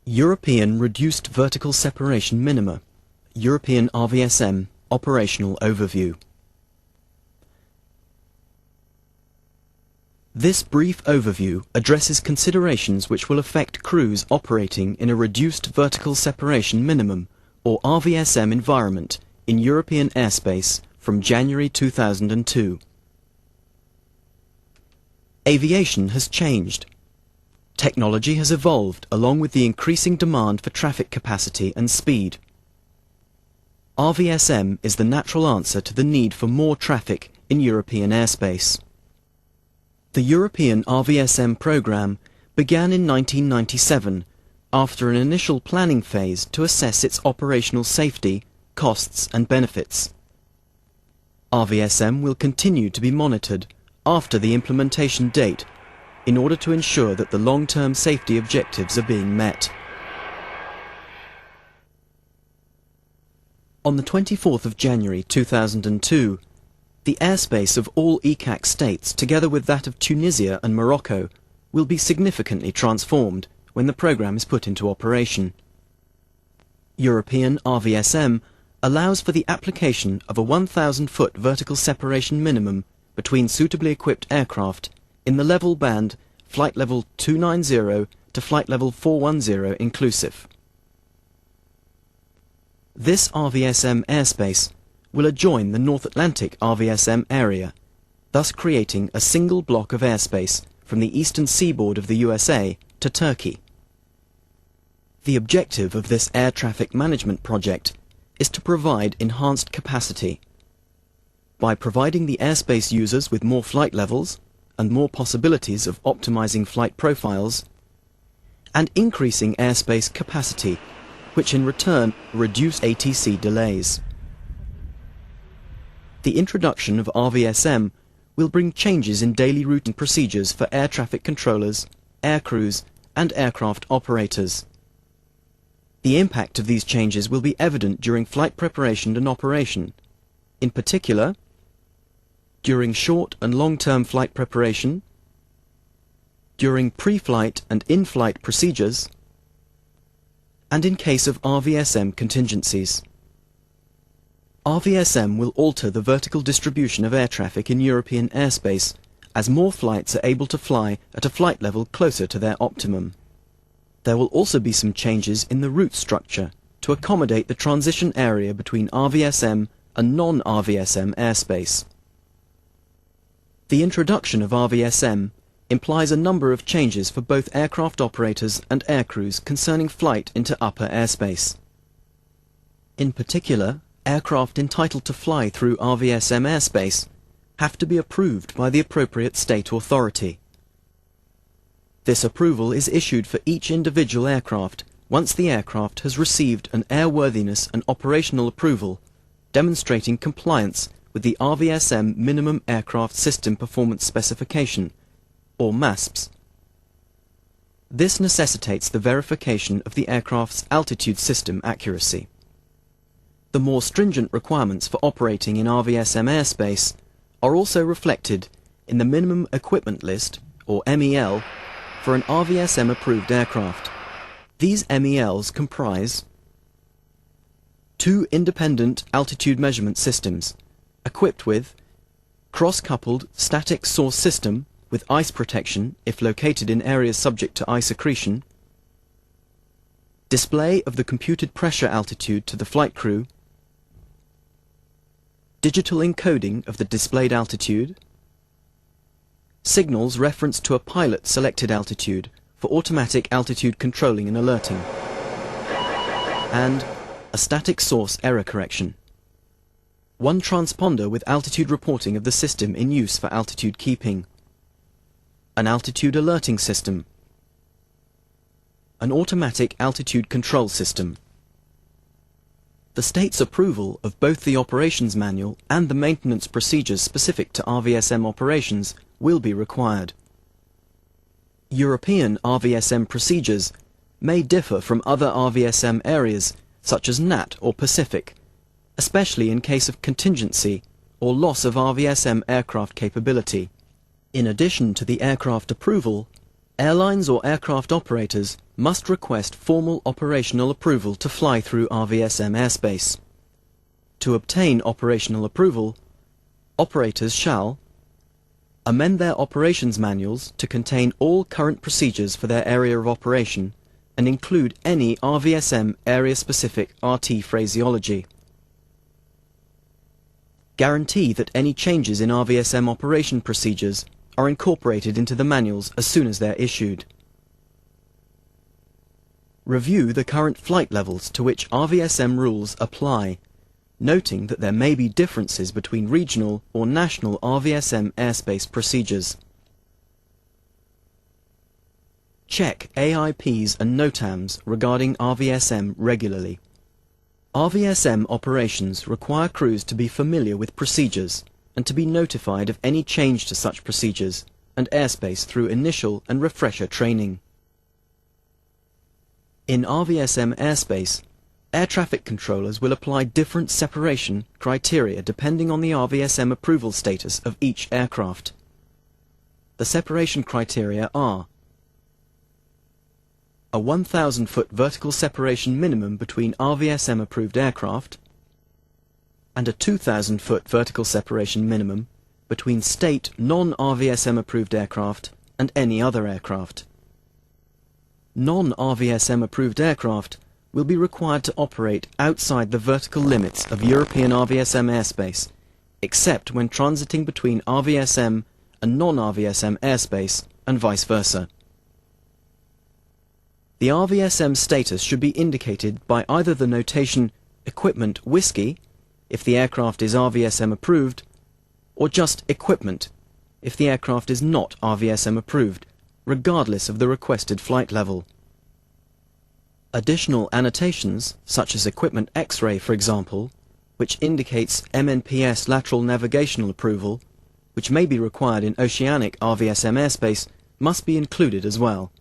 European Reduced Vertical Separation Minima, European RVSM Operational Overview. This brief overview addresses considerations which will affect crews operating in a Reduced Vertical Separation Minimum, or RVSM environment in European airspace from January 2002. Aviation has changed. Technology has evolved along with the increasing demand for traffic capacity and speed. RVSM is the natural answer to the need for more traffic in European airspace. The European RVSM programme began in 1997 after an initial planning phase to assess its operational safety, costs and benefits. RVSM will continue to be monitored after the implementation date in order to ensure that the long-term safety objectives are being met. On the 24th of January 2002, the airspace of all ECAC states, together with that of Tunisia and Morocco, will be significantly transformed when the programme is put into operation. European RVSM allows for the application of a 1,000-foot vertical separation minimum between suitably equipped aircraft in the level band flight level 290 to flight level 410 inclusive. This RVSM airspace will adjoin the North Atlantic RVSM area, thus creating a single block of airspace from the eastern seaboard of the USA to Turkey. The objective of this air traffic management project is to provide enhanced capacity. By providing the airspace users with more flight levels and more possibilities of optimizing flight profiles, and increasing airspace capacity, which in return reduce ATC delays. The introduction of RVSM will bring changes in daily route and procedures for air traffic controllers, aircrews, and aircraft operators. The impact of these changes will be evident during flight preparation and operation, in particular, during short and long-term flight preparation, during pre-flight and in-flight procedures, and in case of RVSM contingencies. RVSM will alter the vertical distribution of air traffic in European airspace as more flights are able to fly at a flight level closer to their optimum. There will also be some changes in the route structure to accommodate the transition area between RVSM and non-RVSM airspace. The introduction of RVSM implies a number of changes for both aircraft operators and aircrews concerning flight into upper airspace. In particular, aircraft entitled to fly through RVSM airspace have to be approved by the appropriate state authority. This approval is issued for each individual aircraft once the aircraft has received an airworthiness and operational approval demonstrating compliance with the RVSM Minimum Aircraft System Performance Specification, or MASPS. This necessitates the verification of the aircraft's altitude system accuracy. The more stringent requirements for operating in RVSM airspace are also reflected in the Minimum Equipment List, or MEL, for an RVSM-approved aircraft. These MELs comprise 2 independent altitude measurement systems, equipped with cross-coupled static source system with ice protection if located in areas subject to ice accretion, display of the computed pressure altitude to the flight crew, digital encoding of the displayed altitude, signals referenced to a pilot selected altitude for automatic altitude controlling and alerting, and a static source error correction. 1 transponder with altitude reporting of the system in use for altitude keeping, an altitude alerting system, an automatic altitude control system. The state's approval of both the operations manual and the maintenance procedures specific to RVSM operations will be required. European RVSM procedures may differ from other RVSM areas such as NAT or Pacific, especially in case of contingency or loss of RVSM aircraft capability. In addition to the aircraft approval, Airlines or aircraft operators must request formal operational approval to fly through RVSM airspace. To obtain operational approval, operators shall amend their operations manuals to contain all current procedures for their area of operation and include any RVSM area-specific RT phraseology. Guarantee that any changes in RVSM operation procedures are incorporated into the manuals as soon as they're issued. Review the current flight levels to which RVSM rules apply, noting that there may be differences between regional or national RVSM airspace procedures. Check AIPs and NOTAMs regarding RVSM regularly. RVSM operations require crews to be familiar with procedures and to be notified of any change to such procedures and airspace through initial and refresher training. In RVSM airspace, air traffic controllers will apply different separation criteria depending on the RVSM approval status of each aircraft. The separation criteria are a 1,000-foot vertical separation minimum between RVSM approved aircraft and a 2,000-foot vertical separation minimum between state non-RVSM approved aircraft and any other aircraft. Non-RVSM approved aircraft will be required to operate outside the vertical limits of European RVSM airspace, except when transiting between RVSM and non-RVSM airspace and vice versa. The RVSM status should be indicated by either the notation Equipment Whiskey if the aircraft is RVSM approved, or just Equipment if the aircraft is not RVSM approved, regardless of the requested flight level. Additional annotations, such as Equipment X-ray for example, which indicates MNPS lateral navigational approval, which may be required in oceanic RVSM airspace, must be included as well.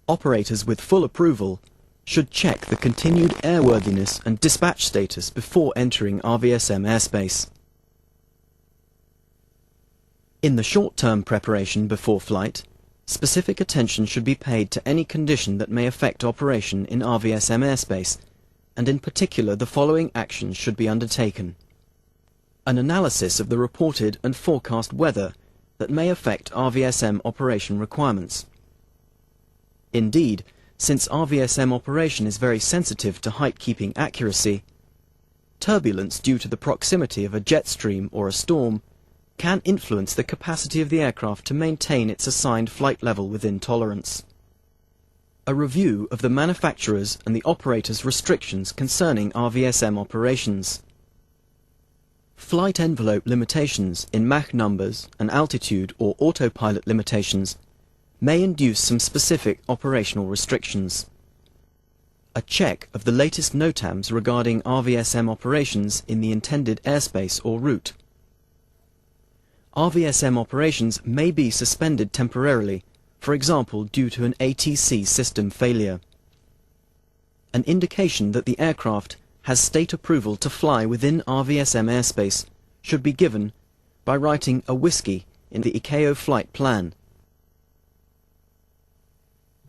Operators with full approval should check the continued airworthiness and dispatch status before entering RVSM airspace. In the short-term preparation before flight, specific attention should be paid to any condition that may affect operation in RVSM airspace, and in particular the following actions should be undertaken. An analysis of the reported and forecast weather that may affect RVSM operation requirements. Indeed, since RVSM operation is very sensitive to height-keeping accuracy, turbulence due to the proximity of a jet stream or a storm can influence the capacity of the aircraft to maintain its assigned flight level within tolerance. A review of the manufacturer's and the operator's restrictions concerning RVSM operations. Flight envelope limitations in Mach numbers and altitude or autopilot limitations may induce some specific operational restrictions. A check of the latest NOTAMs regarding RVSM operations in the intended airspace or route. RVSM operations may be suspended temporarily, for example due to an ATC system failure. An indication that the aircraft has state approval to fly within RVSM airspace should be given by writing a whiskey in the ICAO flight plan.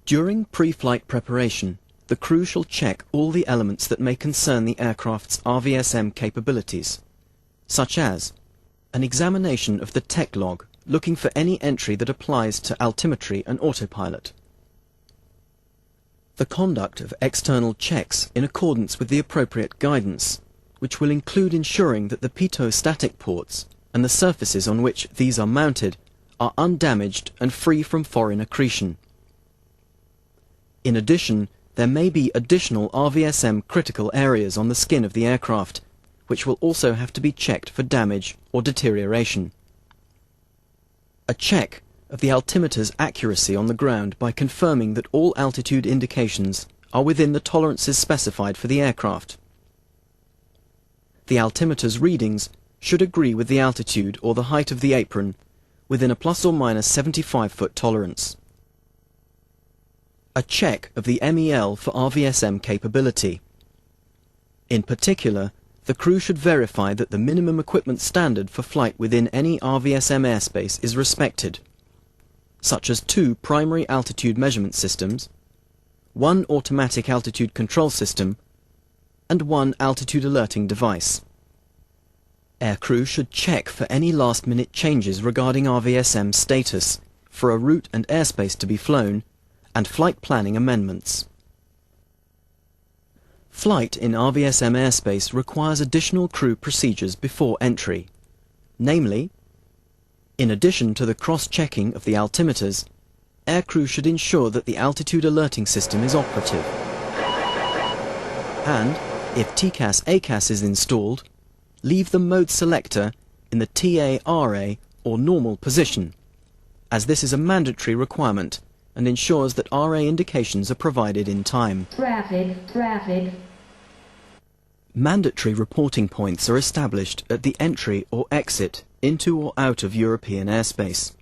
During pre-flight preparation, the crew shall check all the elements that may concern the aircraft's RVSM capabilities, such as an examination of the tech log looking for any entry that applies to altimetry and autopilot, the conduct of external checks in accordance with the appropriate guidance, which will include ensuring that the pitot-static ports and the surfaces on which these are mounted are undamaged and free from foreign accretion. In addition, there may be additional RVSM critical areas on the skin of the aircraft, which will also have to be checked for damage or deterioration. A check of the altimeter's accuracy on the ground by confirming that all altitude indications are within the tolerances specified for the aircraft. The altimeter's readings should agree with the altitude or the height of the apron within a plus or minus 75-foot tolerance. A check of the MEL for RVSM capability. In particular, the crew should verify that the minimum equipment standard for flight within any RVSM airspace is respected. such as 2 primary altitude measurement systems, 1 automatic altitude control system, and 1 altitude alerting device. Aircrew should check for any last-minute changes regarding RVSM status, for a route and airspace to be flown, and flight planning amendments. Flight in RVSM airspace requires additional crew procedures before entry, namely, in addition to the cross-checking of the altimeters, aircrew should ensure that the altitude alerting system is operative. And, if TCAS-ACAS is installed, leave the mode selector in the TA-RA or normal position, as this is a mandatory requirement and ensures that RA indications are provided in time. Traffic. Mandatory reporting points are established at the entry or exit into or out of European airspace.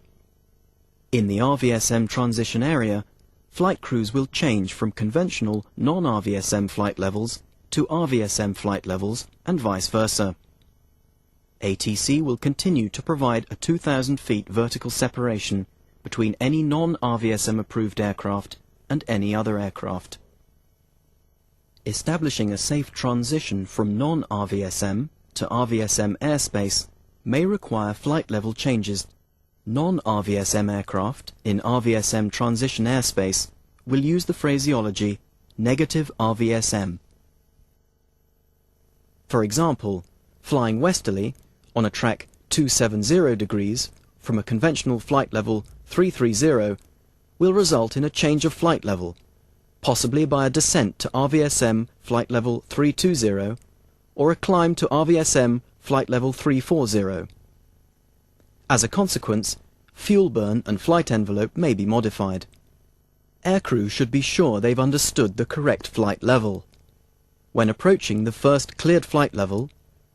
In the RVSM transition area, flight crews will change from conventional non-RVSM flight levels to RVSM flight levels and vice versa. ATC will continue to provide a 2,000 feet vertical separation between any non-RVSM approved aircraft and any other aircraft. Establishing a safe transition from non-RVSM to RVSM airspace may require flight level changes. Non-RVSM aircraft in RVSM transition airspace will use the phraseology negative RVSM. For example, flying westerly on a track 270 degrees from a conventional flight level 330 will result in a change of flight level, possibly by a descent to RVSM flight level 320 or a climb to RVSM flight level 340. As a consequence, fuel burn and flight envelope may be modified. Aircrew should be sure they've understood the correct flight level. When approaching the first cleared flight level,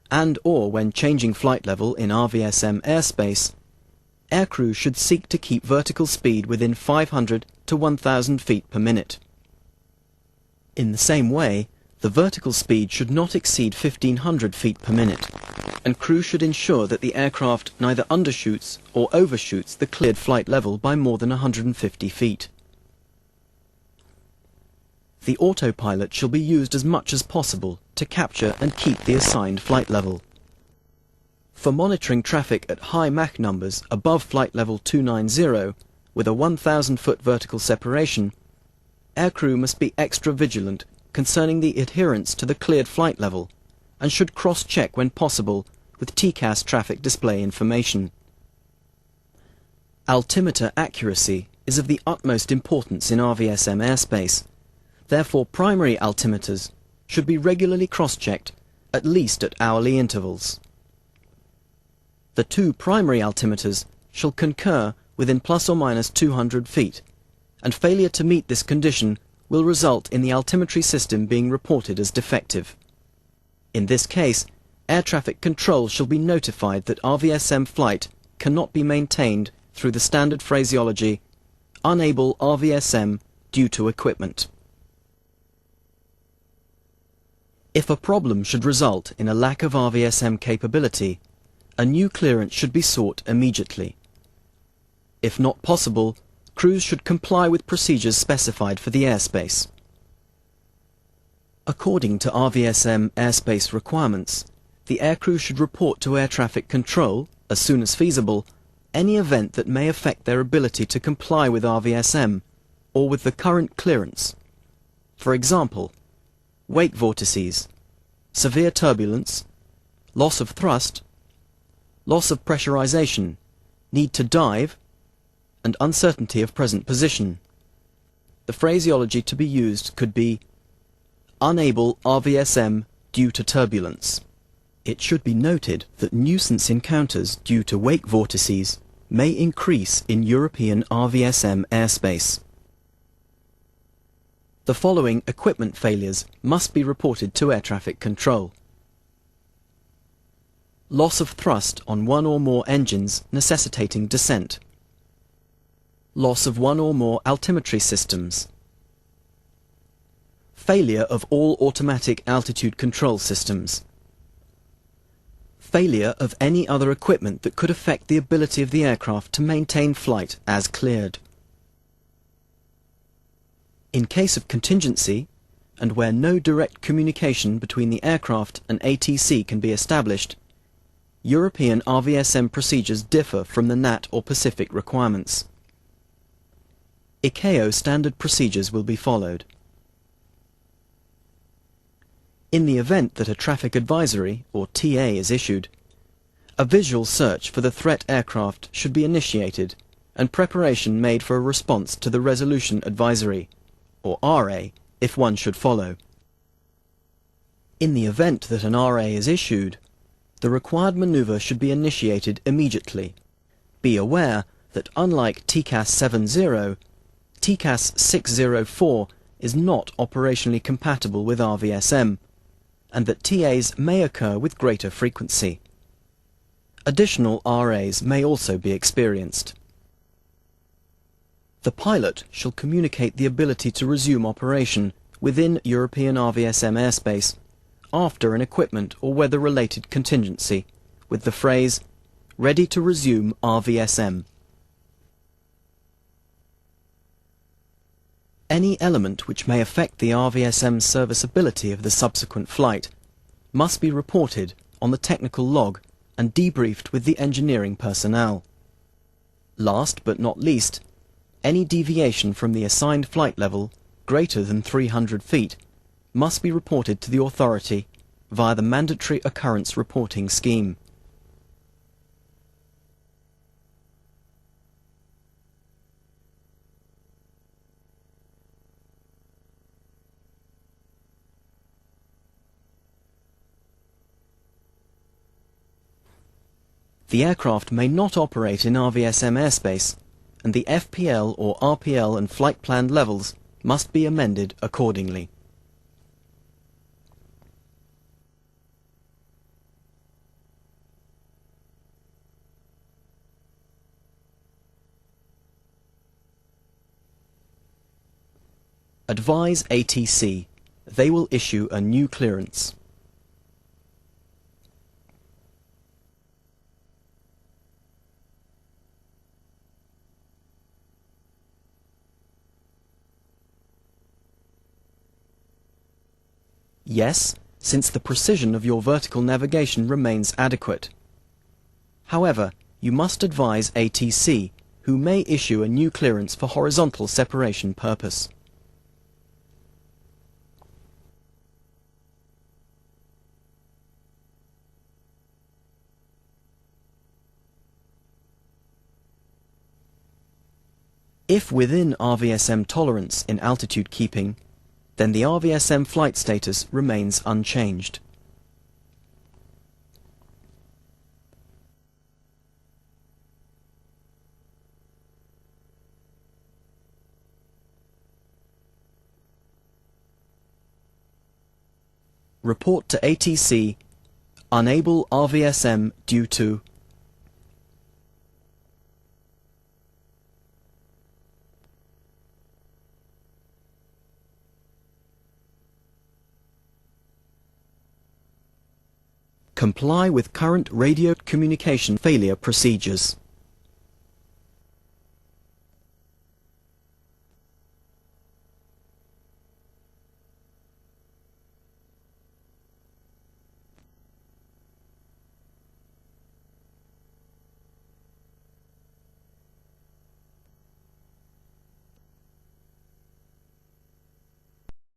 and or when changing flight level in RVSM airspace, aircrew should seek to keep vertical speed within 500 to 1,000 feet per minute. In the same way, the vertical speed should not exceed 1,500 feet per minute, and crew should ensure that the aircraft neither undershoots or overshoots the cleared flight level by more than 150 feet. The autopilot shall be used as much as possible to capture and keep the assigned flight level. For monitoring traffic at high Mach numbers above flight level 290 with a 1,000-foot vertical separation, aircrew must be extra vigilant concerning the adherence to the cleared flight level and should cross-check when possible with TCAS traffic display information. Altimeter accuracy is of the utmost importance in RVSM airspace. Therefore, primary altimeters should be regularly cross-checked, at least at hourly intervals. The 2 primary altimeters shall concur within plus or minus 200 feet, and failure to meet this condition will result in the altimetry system being reported as defective. In this case, air traffic control shall be notified that RVSM flight cannot be maintained through the standard phraseology, unable RVSM due to equipment. If a problem should result in a lack of RVSM capability, a new clearance should be sought immediately. If not possible, crews should comply with procedures specified for the airspace. According to RVSM airspace requirements, the aircrew should report to air traffic control, as soon as feasible, any event that may affect their ability to comply with RVSM or with the current clearance. For example, wake vortices, severe turbulence, loss of thrust, loss of pressurization, need to dive, and uncertainty of present position. The phraseology to be used could be unable RVSM due to turbulence. It should be noted that nuisance encounters due to wake vortices may increase in European RVSM airspace. The following equipment failures must be reported to air traffic control. Loss of thrust on one or more engines necessitating descent. Loss of one or more altimetry systems. Failure of all automatic altitude control systems. Failure of any other equipment that could affect the ability of the aircraft to maintain flight as cleared. In case of contingency, and where no direct communication between the aircraft and ATC can be established, European RVSM procedures differ from the NAT or Pacific requirements. ICAO standard procedures will be followed. In the event that a traffic advisory, or TA, is issued, a visual search for the threat aircraft should be initiated and preparation made for a response to the resolution advisory, or RA, if one should follow. In the event that an RA is issued, the required maneuver should be initiated immediately. Be aware that unlike TCAS 70, TCAS 604 is not operationally compatible with RVSM, and that TAs may occur with greater frequency. Additional RAs may also be experienced. The pilot shall communicate the ability to resume operation within European RVSM airspace after an equipment or weather-related contingency with the phrase, "Ready to resume RVSM." Any element which may affect the RVSM serviceability of the subsequent flight must be reported on the technical log and debriefed with the engineering personnel. Last but not least, any deviation from the assigned flight level greater than 300 feet must be reported to the authority via the mandatory occurrence reporting scheme. The aircraft may not operate in RVSM airspace, and the FPL or RPL and flight plan levels must be amended accordingly. Advise ATC. They will issue a new clearance. Yes, since the precision of your vertical navigation remains adequate. However, you must advise ATC, who may issue a new clearance for horizontal separation purpose. If within RVSM tolerance in altitude keeping, then the RVSM flight status remains unchanged. Report to ATC, unable RVSM due to comply with current radio communication failure procedures.